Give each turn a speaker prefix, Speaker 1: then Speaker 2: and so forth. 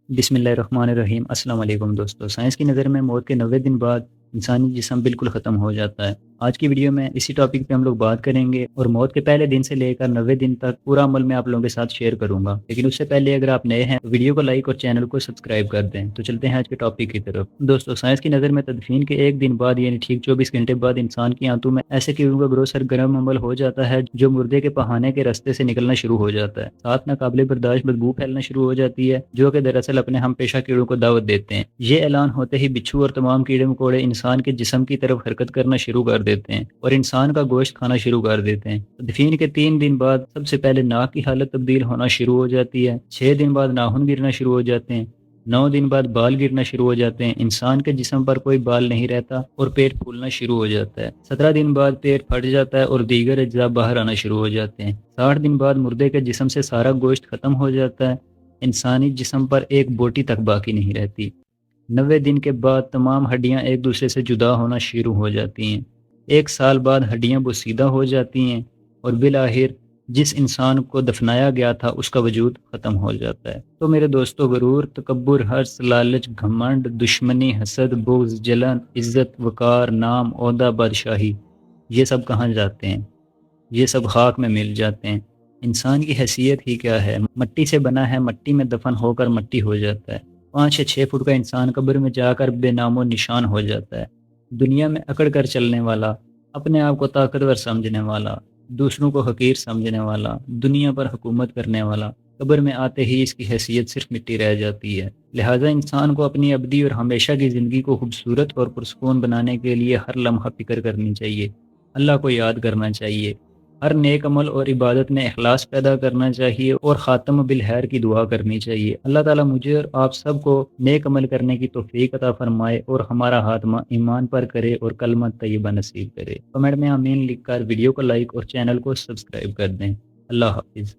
Speaker 1: بسم اللہ الرحمن الرحیم۔ السلام علیکم دوستو، سائنس کی نظر میں موت کے 90 دن بعد انسانی جسم بالکل ختم ہو جاتا ہے۔ آج کی ویڈیو میں اسی ٹاپک پہ ہم لوگ بات کریں گے اور موت کے پہلے دن سے لے کر 90 دن تک پورا عمل میں آپ لوگوں کے ساتھ شیئر کروں گا، لیکن اس سے پہلے اگر آپ نئے ہیں تو ویڈیو کو لائک اور چینل کو سبسکرائب کر دیں۔ تو چلتے ہیں آج کے ٹاپک کی طرف۔ دوستو، سائنس کی نظر میں تدفین کے ایک دن بعد یعنی ٹھیک 24 گھنٹے بعد انسان کی آنتوں میں ایسے کیڑوں کا گروہ سرگرم عمل ہو جاتا ہے جو مردے کے پہانے کے راستے سے نکلنا شروع ہو جاتا ہے۔ ساتھ ناقابل برداشت بدبو پھیلنا شروع ہو جاتی ہے جو کہ دراصل اپنے ہم پیشہ کیڑوں کو دعوت دیتے ہیں۔ یہ اعلان ہوتے ہی بچھو اور تمام کیڑے مکوڑے انسان کے جسم کی طرف حرکت کرنا شروع کر دیتے ہیں اور انسان کا گوشت کھانا شروع کر دیتے ہیں۔ تدفین کے 3 دن بعد سب سے پہلے ناک کی حالت تبدیل ہونا شروع ہو جاتی ہے، 6 دن بعد ناخن گرنا شروع ہو جاتے ہیں، 9 دن بعد بال گرنا شروع ہو جاتے ہیں، انسان کے جسم پر کوئی بال نہیں رہتا اور پیٹ پھولنا شروع ہو جاتا ہے، 17 دن بعد پیٹ پھٹ جاتا ہے اور دیگر اجزاء باہر آنا شروع ہو جاتے ہیں، 60 دن بعد مردے کے جسم سے سارا گوشت ختم ہو جاتا ہے، انسانی جسم پر ایک بوٹی تک باقی نہیں رہتی۔ 90 دن کے بعد تمام ہڈیاں ایک دوسرے سے جدا ہونا شروع ہو جاتی ہیں، 1 سال بعد ہڈیاں بوسیدہ ہو جاتی ہیں اور بالآخر جس انسان کو دفنایا گیا تھا اس کا وجود ختم ہو جاتا ہے۔ تو میرے دوستو، غرور، تکبر، حرص، لالچ، گھمنڈ، دشمنی، حسد، بغض، جلن، عزت، وقار، نام، عہدہ، بادشاہی، یہ سب کہاں جاتے ہیں؟ یہ سب خاک میں مل جاتے ہیں۔ انسان کی حیثیت ہی کیا ہے؟ مٹی سے بنا ہے، مٹی میں دفن ہو کر مٹی ہو جاتا ہے۔ 5 یا 6 فٹ کا انسان قبر میں جا کر بے نام و نشان ہو جاتا ہے۔ دنیا میں اکڑ کر چلنے والا، اپنے آپ کو طاقتور سمجھنے والا، دوسروں کو حقیر سمجھنے والا، دنیا پر حکومت کرنے والا، قبر میں آتے ہی اس کی حیثیت صرف مٹی رہ جاتی ہے۔ لہٰذا انسان کو اپنی ابدی اور ہمیشہ کی زندگی کو خوبصورت اور پرسکون بنانے کے لیے ہر لمحہ فکر کرنی چاہیے، اللہ کو یاد کرنا چاہیے، ہر نیک عمل اور عبادت میں اخلاص پیدا کرنا چاہیے اور خاتم بالخیر کی دعا کرنی چاہیے۔ اللہ تعالیٰ مجھے اور آپ سب کو نیک عمل کرنے کی توفیق عطا فرمائے اور ہمارا خاتمہ ایمان پر کرے اور کلمہ طیبہ نصیب کرے۔ کمنٹ میں آمین لکھ کر ویڈیو کو لائک اور چینل کو سبسکرائب کر دیں۔ اللہ حافظ۔